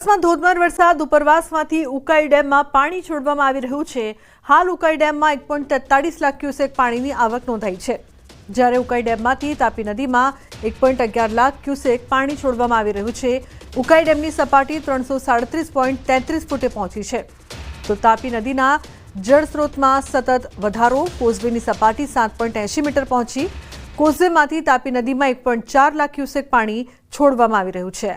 ધોધમાર વરસાદ ઉપરવાસમાંથી ઉકાઈ ડેમમાં પાણી છોડવામાં આવી રહ્યું છે। હાલ ઉકાઈ ડેમમાં 1.43 લાખ ક્યુસેક પાણીની આવક નોંધાઈ છે, જ્યારે ઉકાઈ ડેમમાંથી તાપી નદીમાં 1.11 લાખ ક્યુસેક પાણી છોડવામાં આવી રહ્યું છે। ઉકાઈ ડેમની સપાટી 337.33 ફૂટે પહોંચી છે, તો તાપી નદીના જળસ્રોતમાં સતત વધારો। કોઝવેની સપાટી 7.80 મીટર પહોંચી। કોઝવેમાંથી તાપી નદીમાં 1.4 લાખ ક્યુસેક પાણી છોડવામાં આવી રહ્યું છે।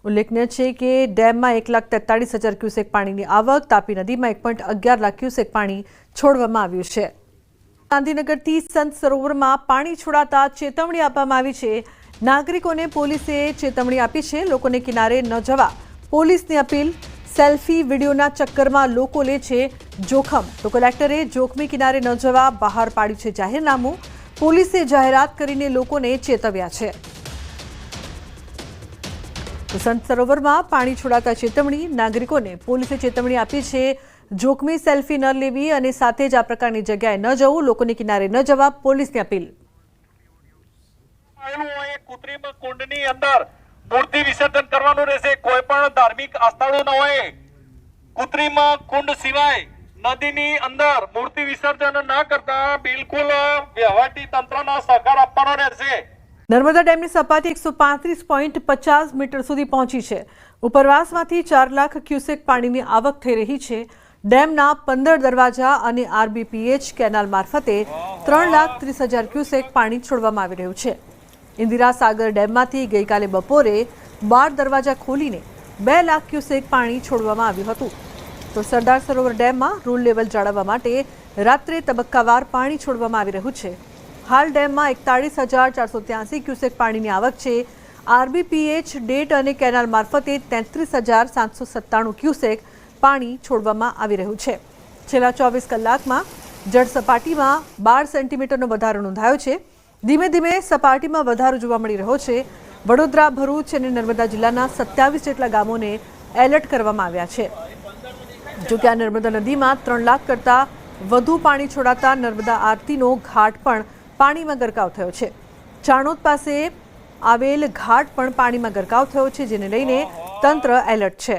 ઉલ્લેખનીય છે કે ડેમમાં 1,43,000 ક્યુસેક પાણીની આવક, તાપી નદીમાં 1.11 લાખ ક્યુસેક પાણી છોડવામાં આવ્યું છે। ગાંધીનગરથી સંત સરોવરમાં પાણી છોડાતા ચેતવણી આપવામાં આવી છે। નાગરિકોને પોલીસે ચેતવણી આપી છે, લોકોને કિનારે ન જવા પોલીસની અપીલ। સેલ્ફી વિડીયોના ચક્કરમાં લોકો લે છે જોખમ, તો કલેક્ટરે જોખમી કિનારે ન જવા બહાર પાડ્યું છે જાહેરનામું। પોલીસે જાહેરાત કરીને લોકોને ચેતવ્યા છે। સંત સરોવરમાં પાણી છોડાતા ચેતવણી, નાગરિકોને પોલીસે ચેતવણી આપી છે જોખમી સેલ્ફી ન લેવી અને સાથે જ આ પ્રકારની જગ્યાએ ન જવું, લોકોને કિનારે ન જવા પોલીસની અપીલ। કૃત્રિમ કુંડની અંદર મૂર્તિ વિસર્જન કરવાનું રહેશે। કોઈ પણ ધાર્મિક આસ્થાળુ ન હોય, કૃત્રિમ કુંડ સિવાય નદીની અંદર મૂર્તિ વિસર્જન ન કરતા બિલકુલ વહીવટી તંત્રનો સહકાર આપવાનો રહેશે। નર્મદા ડેમની સપાટી 135.50 મીટર સુધી પહોંચી છે। ઉપરવાસમાંથી 4 લાખ ક્યુસેક પાણીની આવક થઈ રહી છે। ડેમના 15 દરવાજા અને આરબીપીએચ કેનાલ મારફતે 3,30,000 ક્યુસેક પાણી છોડવામાં આવી રહ્યું છે। ઇન્દિરા સાગર ડેમમાંથી ગઈકાલે બપોરે 12 દરવાજા ખોલીને 2 લાખ ક્યુસેક પાણી છોડવામાં આવ્યું હતું, તો સરદાર સરોવર ડેમમાં રૂલ લેવલ જાળવવા માટે રાત્રે તબક્કાવાર પાણી છોડવામાં આવી રહ્યું છે। હાલ ડેમમાં 41,483 ક્યુસેક પાણીની આવક છે। આરબીપીએચ ડેટ અને કેનાલ મારફતે 33,797 ક્યુસેક પાણી છોડવામાં આવી રહ્યું છે। છેલ્લા 24 કલાકમાં જળ સપાટીમાં 12 સેન્ટીમીટરનો વધારો નોંધાયો છે। ધીમે ધીમે સપાટીમાં વધારો જોવા મળી રહ્યો છે। વડોદરા, ભરૂચ અને નર્મદા જિલ્લાના 27 જેટલા ગામોને એલર્ટ કરવામાં આવ્યા છે। જોકે આ નર્મદા નદીમાં 3 લાખ કરતાં વધુ પાણી છોડાતા નર્મદા આરતીનો ઘાટ પણ પાણીમાં ગરકાવ થયો છે। ચાણોદ પાસે આવેલ ઘાટ પણ પાણીમાં ગરકાવ થયો છે, જેને લઈને તંત્ર એલર્ટ છે।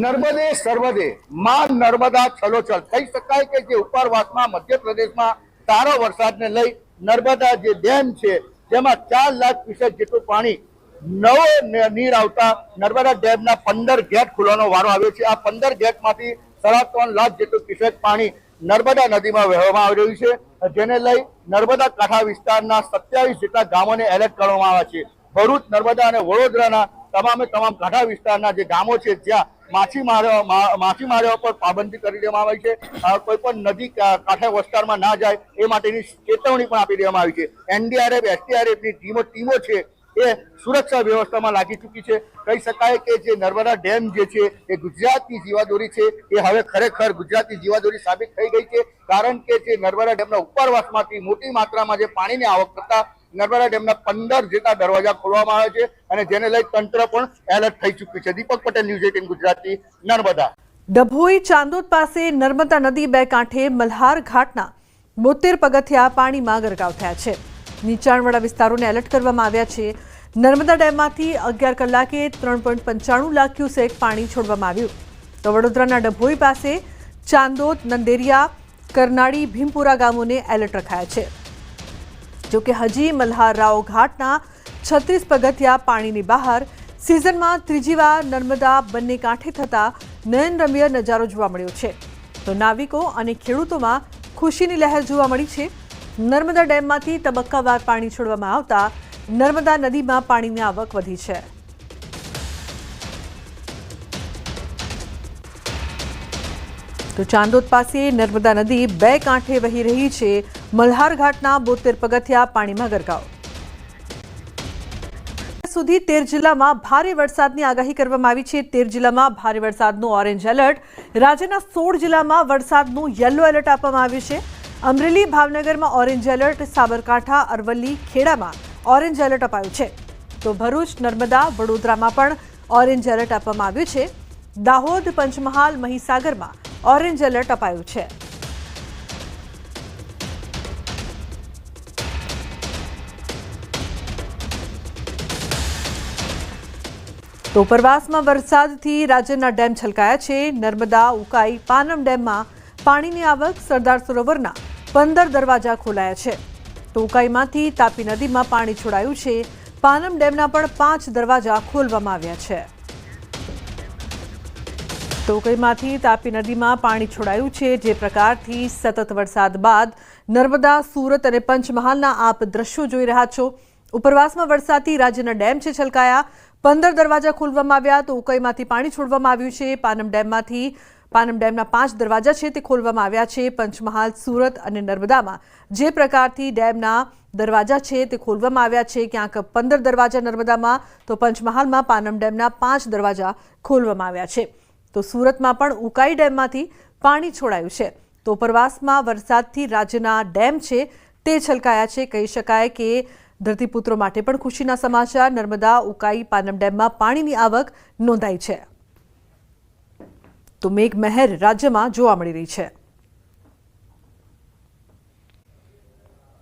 નર્મદે સર્વદે માં નર્મદા છલોછલ કહી શકાય કે જે ઉપરવાસમાં મધ્યપ્રદેશમાં સારો વરસાદને લઈ નર્મદા જે ડેમ છે જેમાં 4 લાખ ક્યુસેક જેટલું પાણી નવો નીર આવતા નર્મદા ડેમના 15 ગેટ ખોલવાનો વારો આવ્યો છે। આ 15 ગેટમાંથી 3.5 લાખ જેટલું ક્યુસેક પાણી નર્મદા નદીમાં વહેવામાં આવી રહ્યું છે, જેને લઈ નર્મદા કાંઠા વિસ્તારના 27 જેટલા ગામોને એલર્ટ કરવામાં આવ્યા છે। ભરૂચ, નર્મદા અને વડોદરાના તમામ કાંઠા વિસ્તારના જે ગામો છે જ્યાં માછીમારીઓ પર પાબંદી કરી દેવામાં આવી છે। કોઈ પણ નદી કાંઠા વિસ્તારમાં ના જાય એ માટેની ચેતવણી પણ આપી દેવામાં આવી છે। એનડીઆરએફ, એસડીઆરએફની ટીમો છે એ સુરક્ષા વ્યવસ્થામાં લાગી ચૂકી છે। કહી શકાય કે જે નર્મદા ડેમ જે છે એ ગુજરાતની જીવાદોરી છે, એ હવે ખરેખર ગુજરાતની જીવાદોરી સાબિત થઈ ગઈ છે, કારણ કે જે નર્મદા ડેમના ઉપરવાસમાંથી મોટી માત્રામાં જે પાણીની આવક કરતા નર્મદા ડેમના 15 જેટલા દરવાજા ખોલવામાં આવે છે અને જેને લઈ તંત્ર પણ એલર્ટ થઈ ચૂક્યું છે। દીપક પટેલ, ન્યૂઝ 18 ગુજરાતી, નર્મદા। ડભોઈ ચાંદોદ પાસે નર્મદા નદી બે કાંઠે મલ્હાર ઘાટના 72 પગથિયા પાણીમાં ગરકાવ થયા છે। નીચાણવાળા વિસ્તારોને એલર્ટ કરવામાં આવ્યા છે। નર્મદા ડેમમાંથી 11 કલાકે 3.95 લાખ ક્યુસેક પાણી છોડવામાં આવ્યું, તો વડોદરાના ડભોઈ પાસે ચાંદોદ, નંદેરિયા, કરનાળી, ભીમપુરા ગામોને એલર્ટ રખાયા છે। જોકે હજી મલ્હાર રાવ ઘાટના 36 પગથિયા પાણીની બહાર। સિઝનમાં ત્રીજી વાર નર્મદા બંને કાંઠે થતા નયનરમ્ય નજારો જોવા મળ્યો છે, તો નાવિકો અને ખેડૂતોમાં ખુશીની લહેર જોવા મળી છે। નર્મદા ડેમમાંથી તબક્કાવાર પાણી છોડવામાં આવતા નર્મદા નદીમાં પાણીની આવક વધી છે। તો ચાંદોદ પાસે નર્મદા નદી બે કાંઠે વહી રહી છે। મલ્હાર ઘાટના 72 પગથિયા પાણીમાં ગરકાવ। સુધી 13 જિલ્લામાં ભારે વરસાદની આગાહી કરવામાં આવી છે। 13 જિલ્લામાં ભારે વરસાદનું ઓરેન્જ એલર્ટ। રાજ્યના 16 જિલ્લામાં વરસાદનું યલો એલર્ટ આપવામાં આવ્યું છે। અમરેલી, ભાવનગરમાં ઓરેન્જ એલર્ટ, સાબરકાંઠા, અરવલ્લી, ખેડામાં ઓરેન્જ એલર્ટ અપાયું છે, તો ભરૂચ, નર્મદા, વડોદરામાં પણ ઓરેન્જ એલર્ટ આપવામાં આવ્યું છે। દાહોદ, પંચમહાલ, મહીસાગરમાં ઓરેન્જ એલર્ટ અપાયું છે। તો ઉપરવાસમાં વરસાદથી રાજ્યના ડેમ છલકાયા છે. નર્મદા, ઉકાઈ, પાનમ ડેમમાં પાણીની આવક. સરદાર સરોવરના 15 દરવાજા ખોલાયા છે. તો ઉકાઈમાંથી તાપી નદીમાં પાણી છોડાયું છે. પાનમ ડેમના પણ 5 દરવાજા ખોલવામાં આવ્યા છે. તો ઉકાઈમાંથી તાપી નદીમાં પાણી છોડાયું છે. જે પ્રકારથી સતત વરસાદ બાદ નર્મદા, સુરત અને પંચમહાલના આપ દ્રશ્યો જોઈ રહ્યા છો. ઉપરવાસમાં વરસાદથી રાજ્યના ડેમ છે છલકાયા. 15 દરવાજા ખોલવામાં આવ્યા. તો ઉકાઈમાંથી પાણી છોડવામાં આવ્યું છે. પાનમ ડેમના 5 દરવાજા છે તે ખોલવામાં આવ્યા છે. પંચમહાલ, સુરત અને નર્મદામાં જે પ્રકારથી ડેમના દરવાજા છે તે ખોલવામાં આવ્યા છે. ક્યાંક 15 દરવાજા નર્મદામાં, તો પંચમહાલમાં પાનમ ડેમના 5 દરવાજા ખોલવામાં આવ્યા છે. તો સુરતમાં પણ ઉકાઈ ડેમમાંથી પાણી છોડાયું છે. તો ઉપરવાસમાં વરસાદથી રાજ્યના ડેમ છે તે છલકાયા છે. કહી શકાય કે ધરતીપુત્રો માટે પણ ખુશીના સમાચાર. નર્મદા, ઉકાઈ, પાનમ ડેમમાં પાણીની આવક નોંધાઈ છે. તો મેઘમહેર રાજ્યમાં જોવા મળી રહી છે.